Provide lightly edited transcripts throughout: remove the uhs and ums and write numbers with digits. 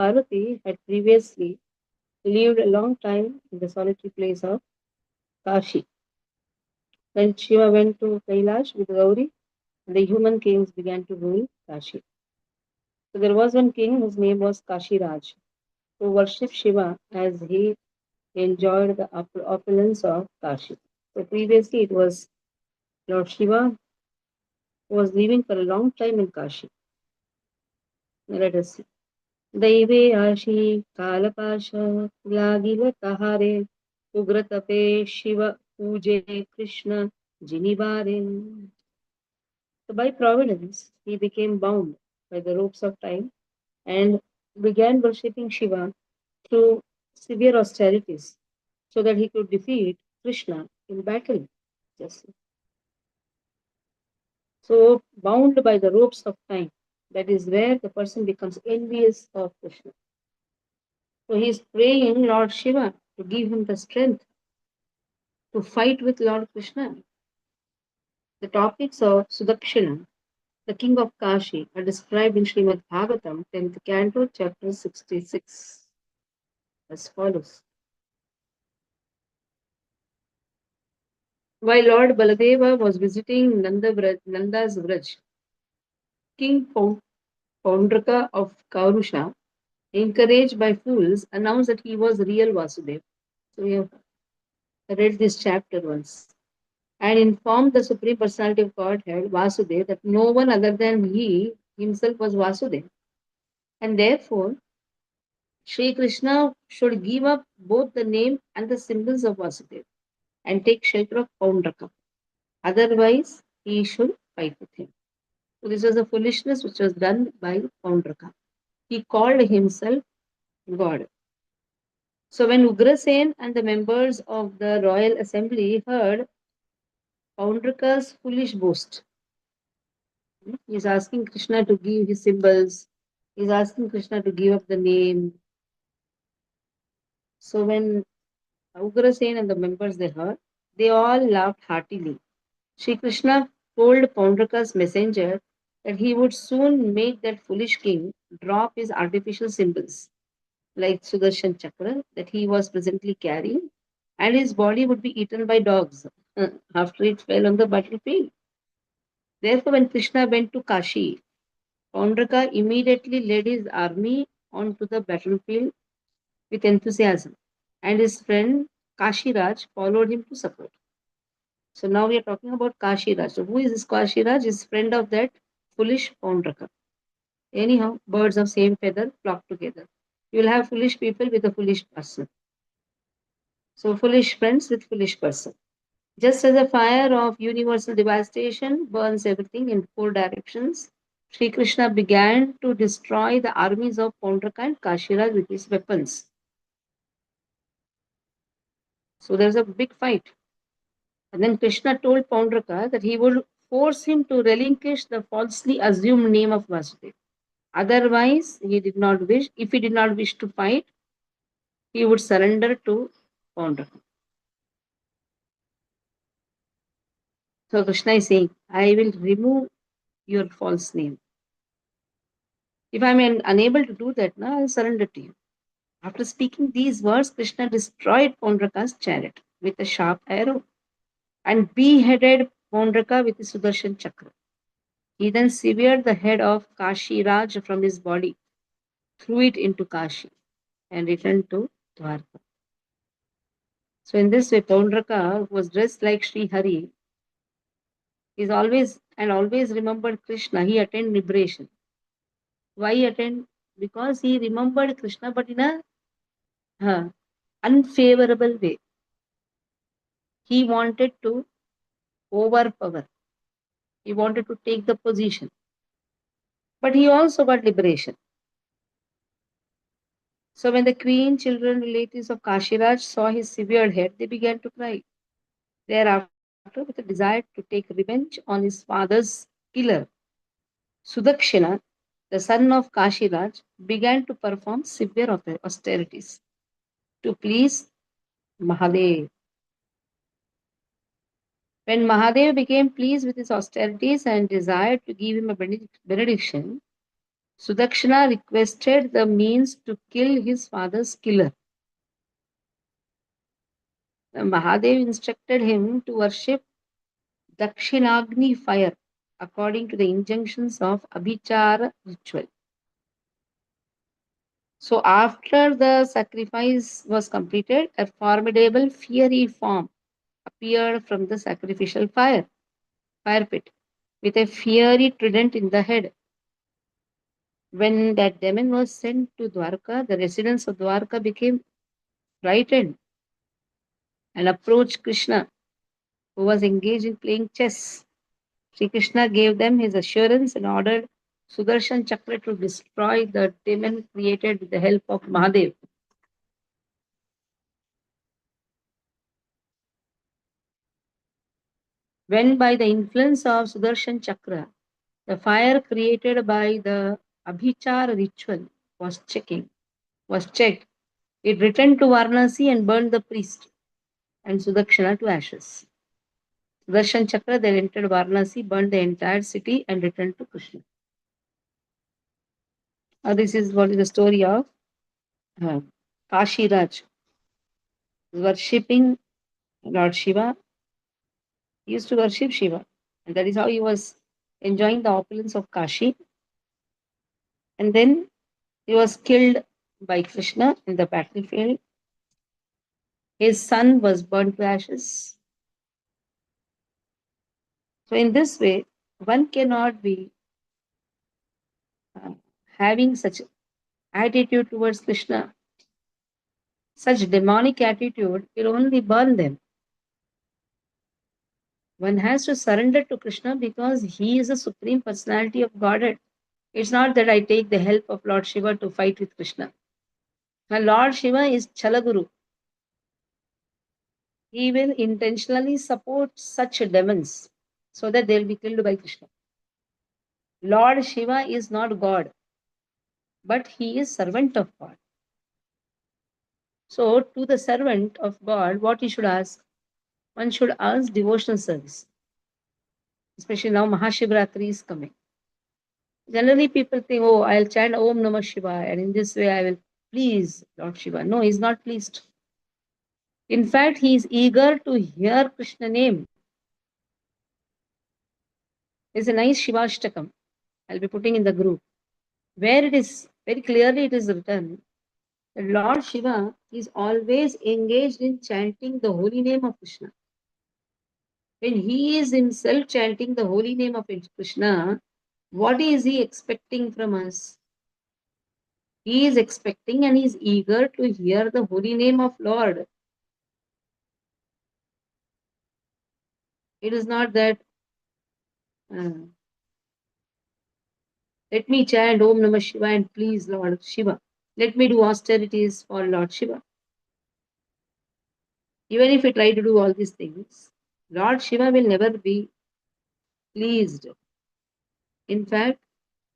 Parvati had previously lived a long time in the solitary place of Kashi. When Shiva went to Kailash with Gauri, the human kings began to rule Kashi. So there was one king whose name was Kashiraj, who worshipped Shiva as he enjoyed the opulence of Kashi. So previously it was Lord Shiva who was living for a long time in Kashi. Let us see. दैवे आशी कालपाश लागिल तहारे उग्र तपे शिव पूजे Krishna जिनिवारे. So by providence, he became bound by the ropes of time and began worshipping Shiva through severe austerities so that he could defeat Krishna in battle. Just so, bound by the ropes of time, that is where the person becomes envious of Krishna. So he is praying Lord Shiva to give him the strength to fight with Lord Krishna. The topics of Sudakshina, the king of Kashi, are described in Srimad Bhagavatam, 10th canto, chapter 66, as follows. While Lord Baladeva was visiting Nanda's Vraj, King Paundraka of Kaurusha, encouraged by fools, announced that he was real Vasudeva. So we have read this chapter once. And informed the Supreme Personality of Godhead, Vasudeva, that no one other than he himself was Vasudeva. And therefore, Sri Krishna should give up both the name and the symbols of Vasudeva and take shelter of Paundraka. Otherwise, he should fight with him. So this was a foolishness which was done by Paundraka. He called himself God. So when Ugrasen and the members of the royal assembly heard Paundraka's foolish boast, he is asking Krishna to give his symbols, he is asking Krishna to give up the name. So when Ugrasen and the members they heard, they all laughed heartily. Shri Krishna told Paundraka's messenger that he would soon make that foolish king drop his artificial symbols, like Sudarshan Chakra, that he was presently carrying, and his body would be eaten by dogs after it fell on the battlefield. Therefore, when Krishna went to Kashi, Paundraka immediately led his army onto the battlefield with enthusiasm, and his friend Kashiraj followed him to support. So now we are talking about Kashiraj. So who is this Kashiraj? Is friend of that foolish Paundraka. Anyhow, birds of same feather flock together. You will have foolish people with a foolish person. So foolish friends with foolish person. Just as a fire of universal devastation burns everything in four directions, Sri Krishna began to destroy the armies of Paundraka and Kashiraj with his weapons. So there's a big fight. And then Krishna told Paundraka that he would force him to relinquish the falsely assumed name of Vasudeva. Otherwise, if he did not wish to fight, he would surrender to Paundraka. So Krishna is saying, I will remove your false name. If I am unable to do that, now I'll surrender to you. After speaking these words, Krishna destroyed Paundraka's chariot with a sharp arrow and beheaded Paundraka with his Sudarshan Chakra. He then severed the head of Kashiraj from his body, threw it into Kashi, and returned to Dwarka. So in this way, Paundraka, who was dressed like Sri Hari, is always remembered Krishna. He attained liberation. Why attained? Because he remembered Krishna, but in a unfavorable way. He wanted to overpower. He wanted to take the position. But he also got liberation. So when the queen, children, relatives of Kashiraj saw his severed head, they began to cry. Thereafter, with a desire to take revenge on his father's killer, Sudakshina, the son of Kashiraj, began to perform severe austerities to please Mahadev. When Mahadev became pleased with his austerities and desired to give him a benediction, Sudakshana requested the means to kill his father's killer. Mahadev instructed him to worship Dakshinagni fire according to the injunctions of Abhichara ritual. So, after the sacrifice was completed, a formidable fiery form appeared from the sacrificial fire pit, with a fiery trident in the head. When that demon was sent to Dwarka, the residents of Dwarka became frightened and approached Krishna, who was engaged in playing chess. Sri Krishna gave them his assurance and ordered Sudarshan Chakra to destroy the demon created with the help of Mahadev. When by the influence of Sudarshan Chakra, the fire created by the Abhichar ritual was checked, it returned to Varanasi and burned the priest and Sudakshana to ashes. Sudarshan Chakra then entered Varanasi, burned the entire city, and returned to Krishna. This is what is the story of uh, Kashi Raj worshipping Lord Shiva. He used to worship Shiva, and that is how he was enjoying the opulence of Kashi. And then he was killed by Krishna in the battlefield. His son was burnt to ashes. So, in this way, one cannot be uh, having such attitude towards Krishna. Such demonic attitude will only burn them. One has to surrender to Krishna because he is the supreme personality of Godhead. It's not that I take the help of Lord Shiva to fight with Krishna. Now, Lord Shiva is Chalaguru. He will intentionally support such demons so that they'll be killed by Krishna. Lord Shiva is not God, but he is servant of God. So, to the servant of God, what he should ask? One should ask devotional service. Especially now Mahashivratri is coming. Generally, people think, oh, I'll chant Om Namah Shivaya, and in this way I will please Lord Shiva. No, he's not pleased. In fact, he is eager to hear Krishna name. There's a nice Shivashtakam I'll be putting in the group, where it is very clearly it is written that Lord Shiva is always engaged in chanting the holy name of Krishna. When he is himself chanting the holy name of Krishna, what is he expecting from us? He is expecting and he is eager to hear the holy name of Lord. It is not that uh, let me chant Om Namah Shiva and please Lord Shiva. Let me do austerities for Lord Shiva. Even if we try to do all these things, Lord Shiva will never be pleased. In fact,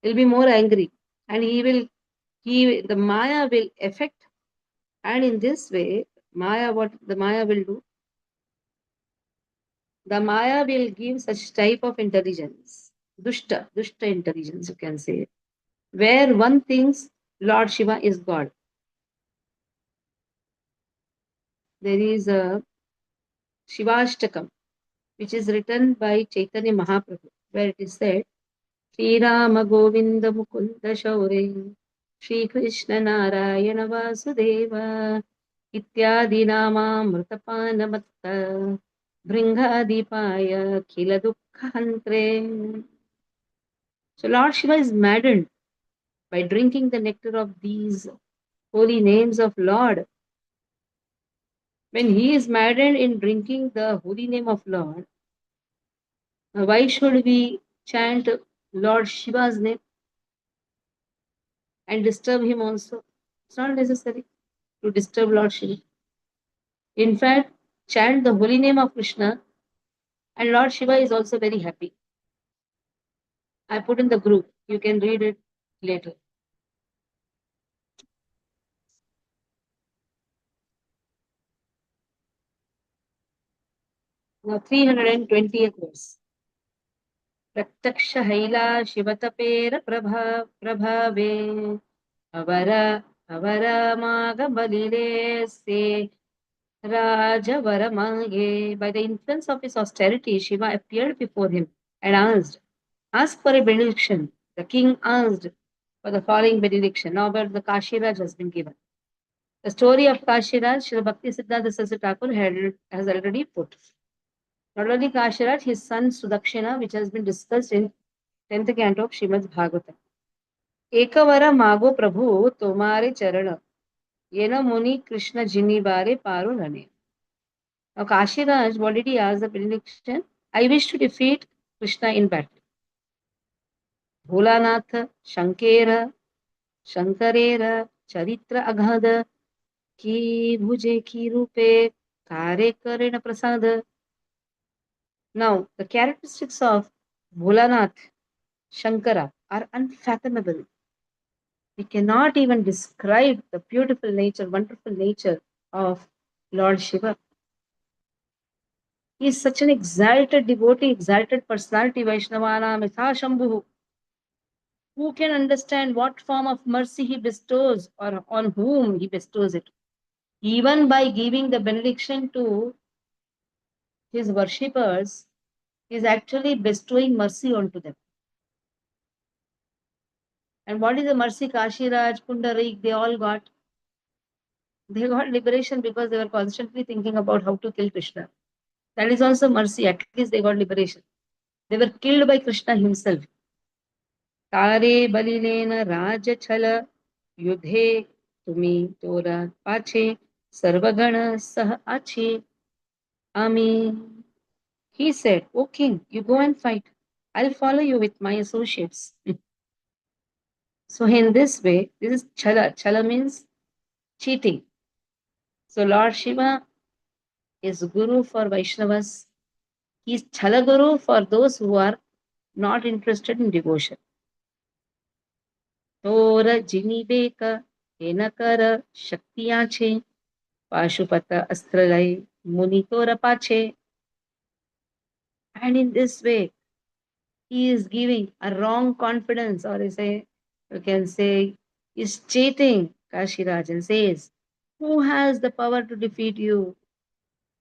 he'll be more angry and the Maya will affect, and in this way, what the Maya will do? The Maya will give such type of intelligence, dushta intelligence, you can say, where one thinks Lord Shiva is God. There is a Shivashtakam, which is written by Chaitanya Mahaprabhu, where it is said, Sri Rama Govinda Mukunda Shaure, Shri Krishna Narayana Vasudeva, Ityadi Namamrutapana Matta, Bringadipaya Khila Dukhantre. So Lord Shiva is maddened by drinking the nectar of these holy names of Lord. When he is maddened in drinking the holy name of Lord, why should we chant Lord Shiva's name and disturb him also? It's not necessary to disturb Lord Shiva. In fact, chant the holy name of Krishna and Lord Shiva is also very happy. I put in the group. You can read it later. Now, 320th verse. प्रत्यक्ष हैला शिवतपेर प्रभावे अवर अवरमागबलिरे से Rajavaramange. By the influence of his austerity, Shiva appeared before him and asked for a benediction. The king asked for the following benediction. Now, but the Kashiraj has been given. The story of Kashiraj, Srila Bhakti Siddhanta Saraswati Thakur has already put. Not only Kashiraj, his son Sudakshina, which has been discussed in 10th canto of Srimad Bhagavatam. Ekavara mago Prabhu tomare charana, yena muni Krishna jini bare paru rane. Now Kashiraj already asked the benediction. I wish to defeat Krishna in battle. Bholanath, Shankera, Shankarera, Charitra Aghada, Ki Bhuje Ki Rupe, Kare Karena Prasada. Now, the characteristics of Bholanath, Shankara are unfathomable. We cannot even describe the beautiful nature, wonderful nature of Lord Shiva. He is such an exalted devotee, exalted personality, Vaishnavana, Mitha Shambhu. Who can understand what form of mercy he bestows or on whom he bestows it? Even by giving the benediction to his worshippers, he is actually bestowing mercy onto them. And what is the mercy Kashiraj, Pundarik, they all got? They got liberation because they were constantly thinking about how to kill Krishna. That is also mercy. At least they got liberation. They were killed by Krishna himself. Tare balilena raja chala yudhe tumi tora pache sarvagana sah ache ami. He said, O king, you go and fight. I'll follow you with my associates. So in this way, this is chala. Chala means cheating. So Lord Shiva is Guru for Vaishnavas. He is Chala Guru for those who are not interested in devotion. Tora jinibeka enakara shaktiyache Pashupata astralai muni tora pache. And in this way, he is giving a wrong confidence, or you can say, is cheating Kashiraj and says, who has the power to defeat you?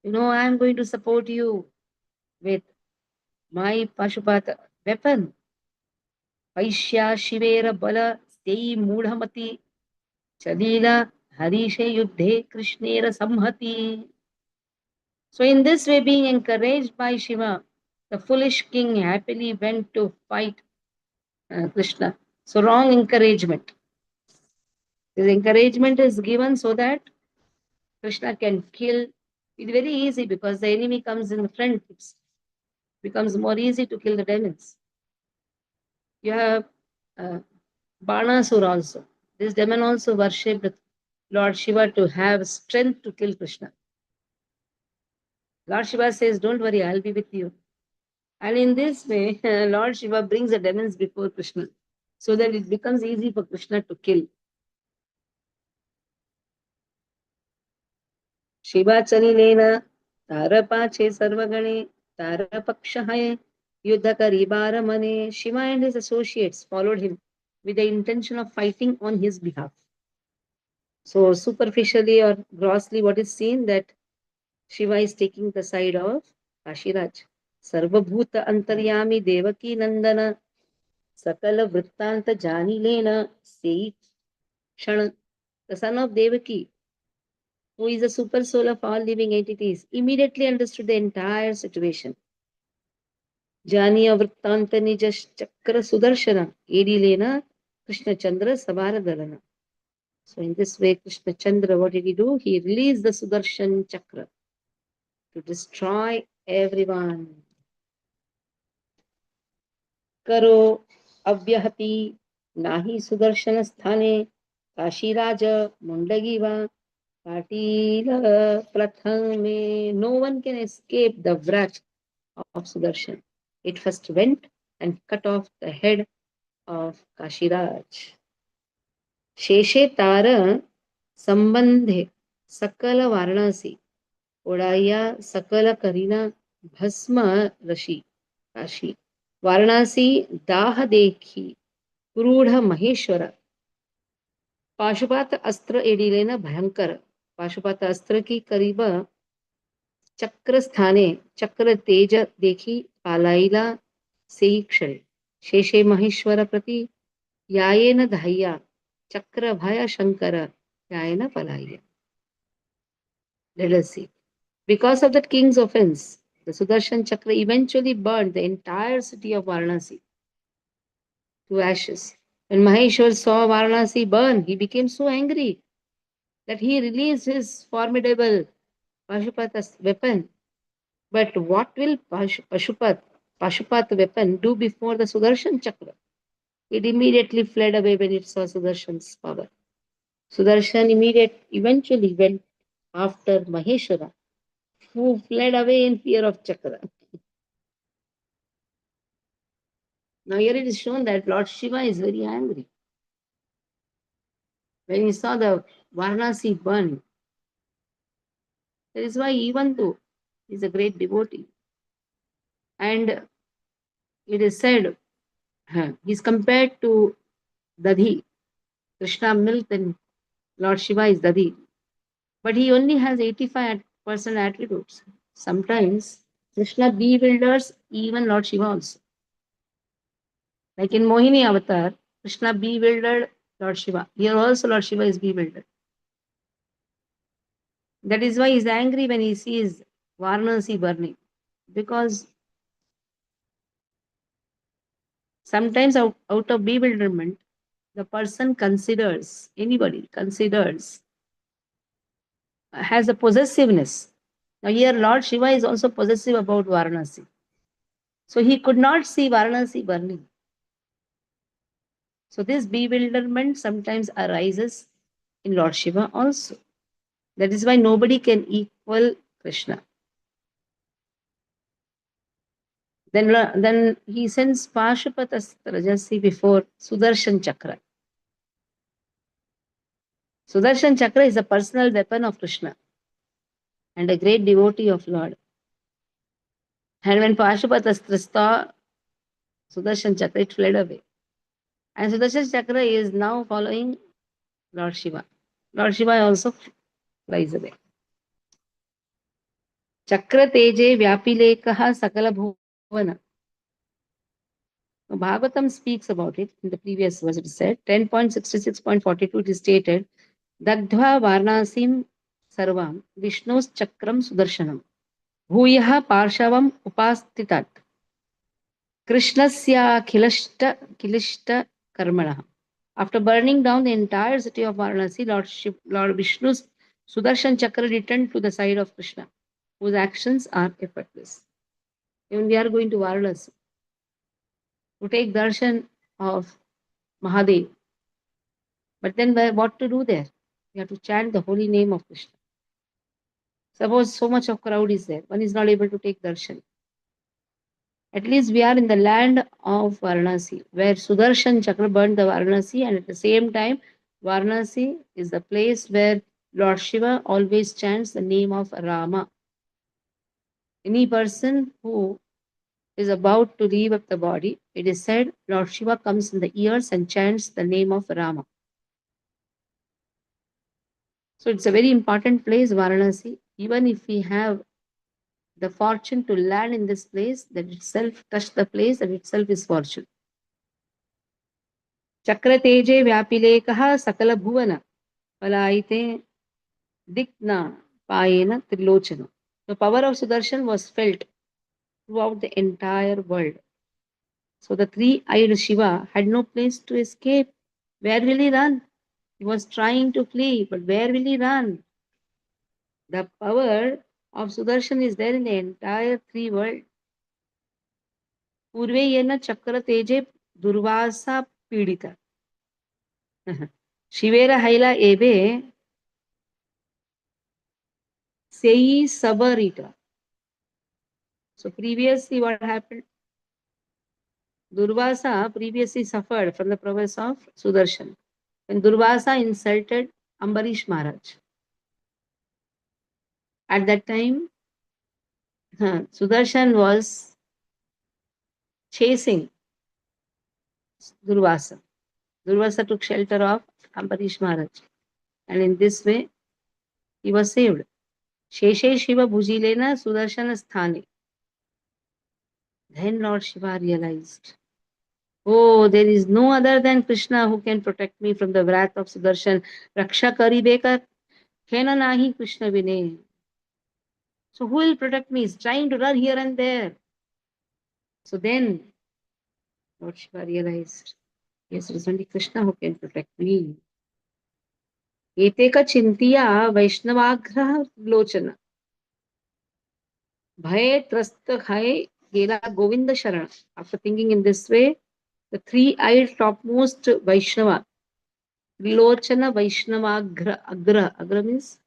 I am going to support you with my Pashupata weapon. Vaishya Shivera Bala Sei Mudhamati Chalila Harishe Yuddhe Krishnera Samhati. So, in this way, being encouraged by Shiva, the foolish king happily went to fight Krishna. So, wrong encouragement. This encouragement is given so that Krishna can kill. It's very easy because the enemy comes in the front. It becomes more easy to kill the demons. You have uh, Banasur also. This demon also worshipped Lord Shiva to have strength to kill Krishna. Lord Shiva says, don't worry, I'll be with you. And in this way, Lord Shiva brings the demons before Krishna so that it becomes easy for Krishna to kill. Shiva Chanilena, Tara Pache Sarvagane, Tara Pakshahaye, Yuddha Karibara Mane. Shiva and his associates followed him with the intention of fighting on his behalf. So, superficially or grossly, what is seen that Shiva is taking the side of Kashiraj. Sarvabhuta Antaryami Devaki Nandana Sakala Vrittanta Janilena Sei Shana. The son of Devaki, who is the super soul of all living entities, immediately understood the entire situation. Janiya Vrittanta Nija Chakra Sudarshana Edilena Krishna Chandra Sabaradalana. So in this way, Krishna Chandra, what did he do? He released the Sudarshan Chakra to destroy everyone. करो अव्यहति नाही सुदर्शन स्थाने काशीराज मुंडगी वा पाटील प्रथमे. No one can escape the wrath of Sudarshan. It first went and cut off the head of Kashiraj. शेषे तार संबंधे सकल वाराणसी उड़ाया सकल करीना भस्म ऋषि काशी. वाराणसी दाह देखी क्रूढ़ महेश्वर पाशुपात अस्त्र एडिलेन भयंकर पाशुपात अस्त्र की करीब चक्र स्थाने चक्र तेज देखी पालाईला सेई क्षणे शेषे महेश्वर प्रति यायेन धाय्या चक्र भय Shankar यायेन पलाय्य. Let us see. Because of that king's offense, the Sudarshan Chakra eventually burned the entire city of Varanasi to ashes. When Maheshwar saw Varanasi burn, he became so angry that he released his formidable Pashupat weapon. But what will Pashupat weapon do before the Sudarshan Chakra? It immediately fled away when it saw Sudarshan's power. Sudarshan eventually went after Maheshwara, who fled away in fear of Chakra. Now here it is shown that Lord Shiva is very angry. When he saw the Varanasi burn, that is why even though he is a great devotee, and it is said he is compared to Dadhi, Krishna milk, and Lord Shiva is Dadhi. But he only has 85% attributes. Sometimes Krishna bewilders even Lord Shiva also. Like in Mohini Avatar, Krishna bewildered Lord Shiva. Here also Lord Shiva is bewildered. That is why he is angry when he sees Varanasi burning. Because sometimes out of bewilderment, the person considers, anybody considers, has a possessiveness. Now here Lord Shiva is also possessive about Varanasi. So he could not see Varanasi burning. So this bewilderment sometimes arises in Lord Shiva also. That is why nobody can equal Krishna. Then he sends Pashupatas Rajasi before Sudarshan Chakra. Sudarshan Chakra is a personal weapon of Krishna and a great devotee of Lord. And when Pashupatas saw Sudarshan Chakra, it fled away. And Sudarshan Chakra is now following Lord Shiva. Lord Shiva also flies away. Chakra teje vyapilekaha sakala bhuvana. Bhagavatam speaks about it in the previous verse. It said 10.66.42. It is stated Dagdva Varnasim Sarvam Vishnu's Chakram Sudarshanam Bhuyaha Parshavam Upastitat Krishnasya Kilishta Karmana. After burning down the entire city of Varanasi, Lord Vishnu's Sudarshan Chakra returned to the side of Krishna, whose actions are effortless. Even we are going to Varanasi to take darshan of Mahadev. But then what to do there? You have to chant the holy name of Krishna. Suppose so much of crowd is there, one is not able to take darshan. At least we are in the land of Varanasi, where Sudarshan Chakra burned the Varanasi, and at the same time, Varanasi is the place where Lord Shiva always chants the name of Rama. Any person who is about to leave up the body, it is said Lord Shiva comes in the ears and chants the name of Rama. So it's a very important place, Varanasi. Even if we have the fortune to land in this place, that itself touch the place, that itself is fortune. Chakra teje vyapilekaha sakala bhuvana palaite dikna payena trilochana. The power of Sudarshan was felt throughout the entire world. So the three-eyed Shiva had no place to escape. Where will he run? He was trying to flee, but where will he run? The power of Sudarshan is there in the entire three world. पूर्वे येन चक्र तेजे दुर्वासा पीड़िता शिवेर हैला एबे सेई sabarita. So previously what happened? Durvasa previously suffered from the prowess of Sudarshan. When Durvasa insulted Ambarish Maharaj, at that time Sudarshan was chasing Durvasa. Durvasa took shelter of Ambarish Maharaj. And in this way, he was saved. Sheshe Shiva Bhujilena Sudarshana Sthane. Then Lord Shiva realized, oh, there is no other than Krishna who can protect me from the wrath of Sudarshan. Raksha karibeka kena nahi Krishna vine. So who will protect me? He's trying to run here and there. So then Lord Shiva realized, yes, it is only Krishna who can protect me. Eteka chintiya Vaishnavagrha lochana. Bhay trasta khai gela Govinda Sharana. After thinking in this way, the three-eyed topmost Vaishnava, Vilochana Vaishnavagra, Agra means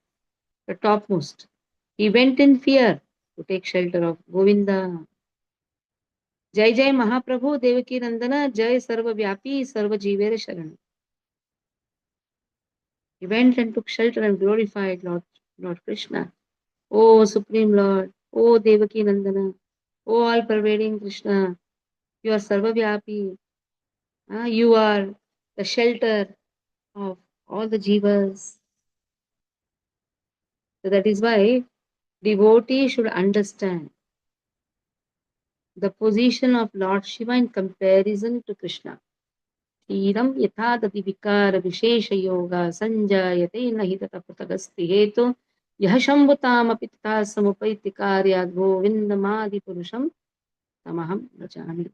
the topmost. He went in fear to take shelter of Govinda. Jai Jai Mahaprabhu Devaki Nandana Jai Sarva Vyapi Sarva Jivere Sharana. He went and took shelter and glorified Lord Krishna. O Supreme Lord, O Devaki Nandana, O all-pervading Krishna, you are Sarva Vyapi. You are the shelter of all the jivas. So that is why devotee should understand the position of Lord Shiva in comparison to Krishna. Kshiram yatha tati vikara vishesha yoga sanjayate nahi tata pratagasti hetu yah shambhutam api tata samupaiti karyat govindamadi purusham tamaham rajami.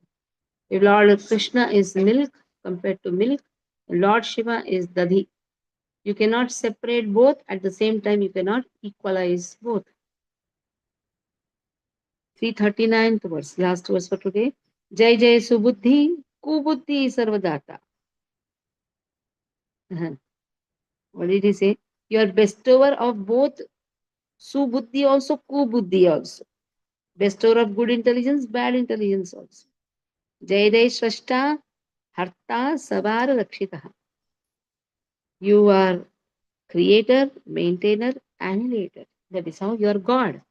If Lord Krishna is milk compared to milk, Lord Shiva is dadhi. You cannot separate both at the same time, you cannot equalize both. 339th verse, last verse for today. Jai Jai Subuddhi, Kubuddhi Sarvadata. What did he say? You are bestower of both Subuddhi also, Kubuddhi also. Bestower of good intelligence, bad intelligence also. Jai Jai Shrashta, Harta Savar Rakshita. You are creator, maintainer, annihilator. That is how you are God.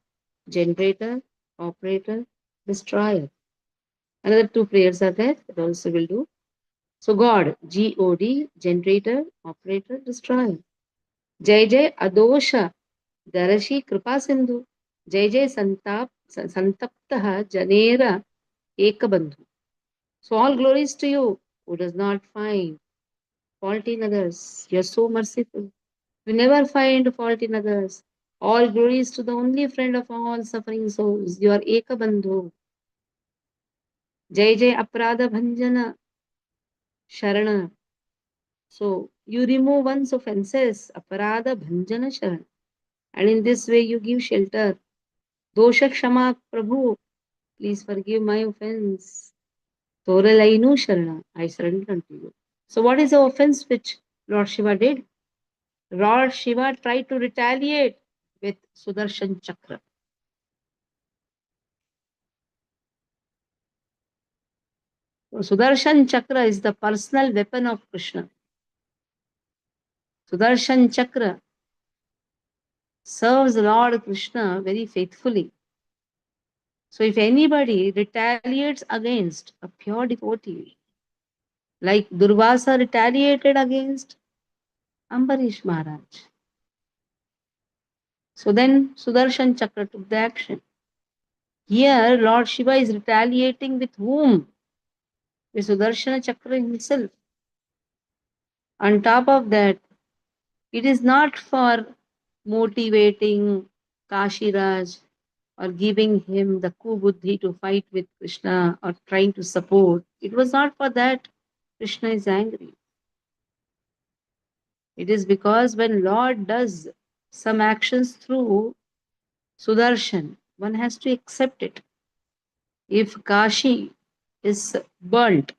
Generator, operator, destroyer. Another two prayers are there that also will do. So God, G-O-D, generator, operator, destroyer. Jai Jai Adosha, Darashi Kripa Sindhu. Jai Jai Santaptaha Janera Ekabandhu. So all glories to you who does not find fault in others. You are so merciful. You never find fault in others. All glories to the only friend of all suffering souls. You are Ekabandhu. Jai Jai Aprada Bhanjana Sharana. So you remove one's offenses, aparada bhanjana sharan. And in this way you give shelter. Dosha kshama Prabhu, please forgive my offense. Toralainu sharana, I surrender unto you. So what is the offense which Lord Shiva did? Lord Shiva tried to retaliate with Sudarshan Chakra. So Sudarshan Chakra is the personal weapon of Krishna. Sudarshan Chakra serves Lord Krishna very faithfully. So if anybody retaliates against a pure devotee, like Durvasa retaliated against Ambarish Maharaj, so then Sudarshan Chakra took the action. Here Lord Shiva is retaliating with whom? With Sudarshana Chakra himself. On top of that, it is not for motivating Kashiraj or giving him the kubuddhi to fight with Krishna or trying to support. It was not for that Krishna is angry. It is because when Lord does some actions through Sudarshan, one has to accept it. If Kashi is burnt,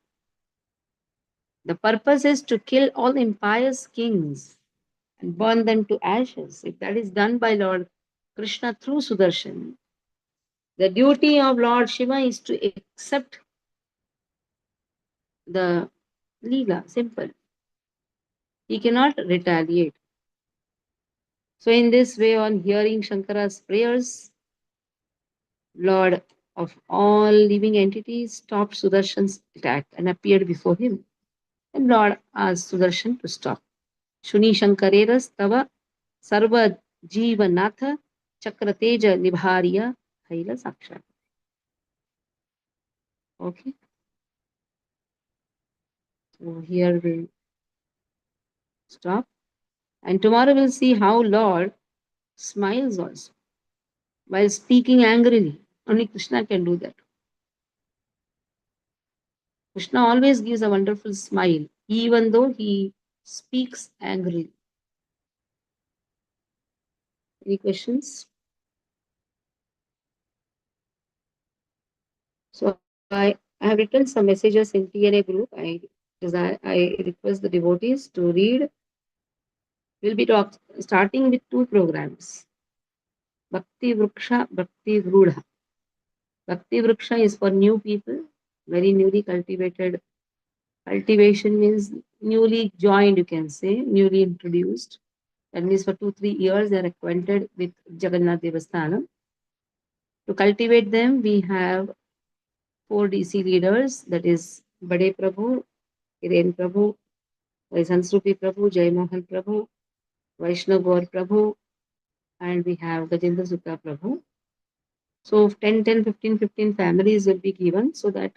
the purpose is to kill all impious kings and burn them to ashes. If that is done by Lord Krishna through Sudarshan, the duty of Lord Shiva is to accept the Leela, simple. He cannot retaliate. So in this way, on hearing Shankara's prayers, Lord of all living entities stopped Sudarshan's attack and appeared before him. And Lord asked Sudarshan to stop. Shuni Shankareras Tava Sarva Jivanatha Chakrateja Nibhariya Haila Saksha. Okay, so here we'll stop. And tomorrow we'll see how Lord smiles also while speaking angrily. Only Krishna can do that. Krishna always gives a wonderful smile, even though he speaks angrily. Any questions? So I have written some messages in TNA group. I request the devotees to read. Starting with two programs. Bhakti Vriksha, Bhakti Vrudha. Bhakti Vriksha is for new people, very newly cultivated. Cultivation means newly joined, you can say, newly introduced. That means for 2-3 years they are acquainted with Jagannath Devasthanam. To cultivate them, we have 4 DC leaders, that is Bade Prabhu, Hiren Prabhu, Sansrupi Prabhu, Jai Mohan Prabhu, Vaishnav Gaur Prabhu, and we have Gajendra Sutta Prabhu. So 10, 10, 15, 15 families will be given so that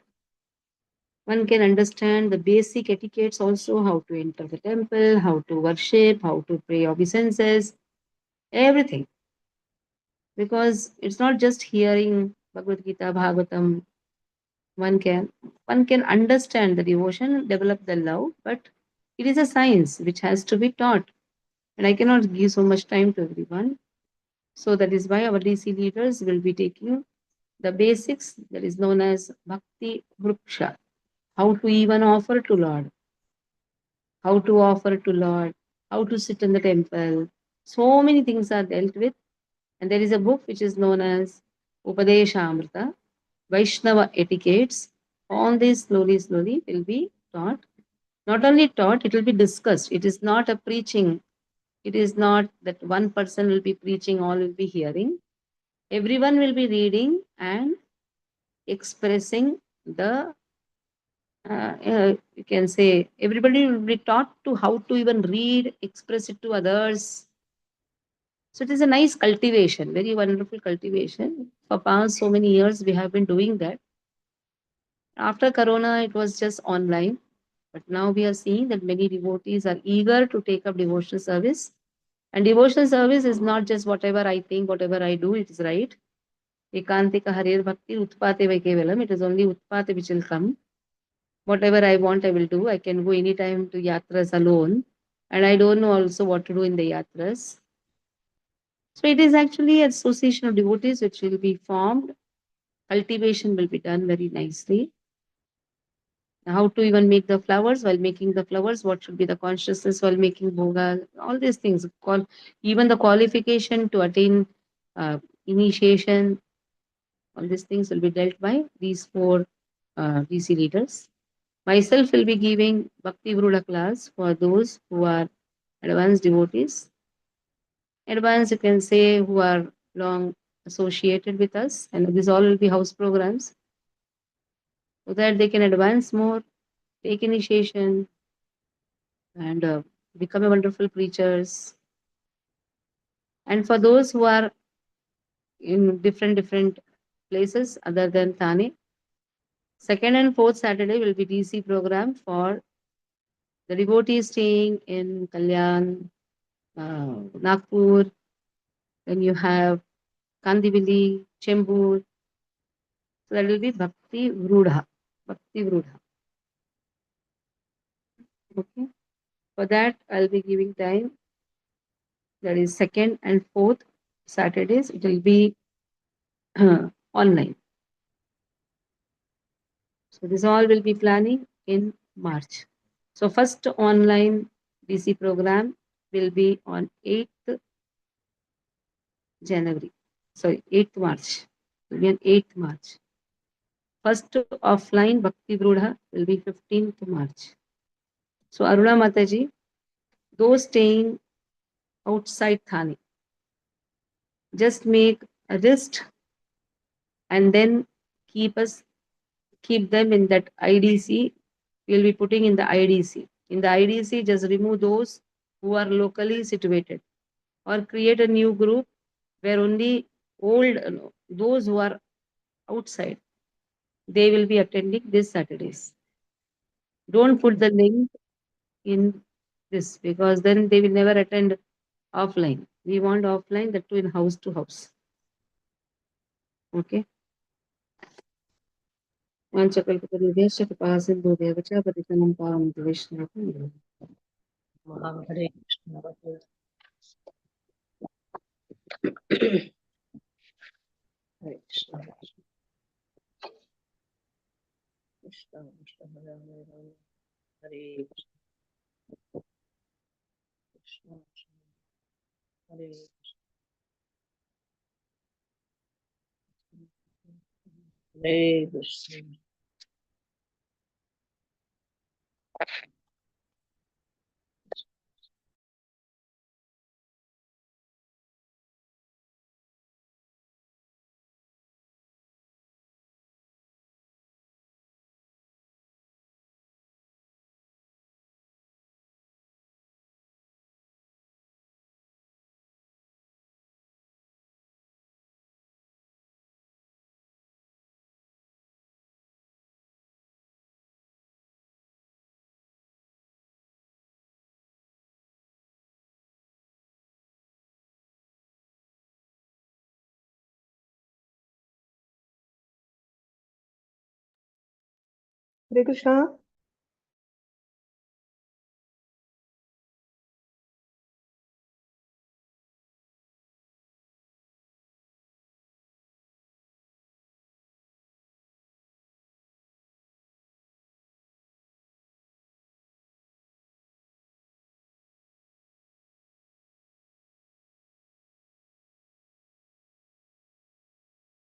one can understand the basic etiquettes also, how to enter the temple, how to worship, how to pray obeisances, everything. Because it's not just hearing Bhagavad Gita, Bhagavatam, one can understand the devotion, develop the love, but it is a science which has to be taught. And I cannot give so much time to everyone. So that is why our DC leaders will be taking the basics that is known as Bhakti Vriksha. How to even offer to Lord, how to offer to Lord, how to sit in the temple. So many things are dealt with. And there is a book which is known as Upadeshamrita, Vaishnava etiquettes. All this slowly, slowly will be taught. Not only taught, it will be discussed. It is not a preaching. It is not that one person will be preaching, all will be hearing. Everyone will be reading and expressing the, you can say, everybody will be taught to how to even read, express it to others. So it is a nice cultivation, very wonderful cultivation. For past so many years, we have been doing that. After Corona, it was just online. But now we are seeing that many devotees are eager to take up devotional service. And devotional service is not just whatever I think, whatever I do, it is right. Ekantika Harir Bhakti Utpate Vaikevalam. It is only Utpate which will come. Whatever I want, I will do. I can go anytime to yatras alone. And I don't know also what to do in the yatras. So it is actually an association of devotees which will be formed. Cultivation will be done very nicely. How to even make the flowers, while making the flowers, what should be the consciousness while making bhoga, all these things. Even the qualification to attain initiation, all these things will be dealt by these four DC leaders. Myself will be giving Bhakti Vrudha class for those who are advanced devotees. Advanced, you can say, who are long associated with us, and these all will be house programs so that they can advance more, take initiation, and become a wonderful preachers. And for those who are in different places other than Thane, second and fourth Saturday will be DC program for the devotees staying in Kalyan, Nagpur. Then you have Kandivali, Chembur. So that will be Bhakti Vrudha. Bhakti Vrudha. Okay. For that, I'll be giving time. That is second and fourth Saturdays. It will be online. So this all will be planning in March. So first online DC program will be on 8th January. Sorry, 8th March. It will be on 8th March. First offline Bhakti Vrudha will be 15th March. So Aruna Mataji, those staying outside Thane, just make a list and then keep them in that IDC. We'll be putting in the IDC. In the IDC, just remove those who are locally situated, or create a new group where only those who are outside, they will be attending this Saturdays. Don't put the link in this, because then they will never attend offline. We want offline, that too in house to house. Okay. वाञ्छकल्पतरुभ्यश्च कृपासिन्धुभ्यः च पतितनं पावनं वैष्णवं Hare Krishna, Hare Krishna, Krishna Krishna, Hare Hare, Hare Krishna, Hare Krishna, Hare Krishna. Hare Krishna.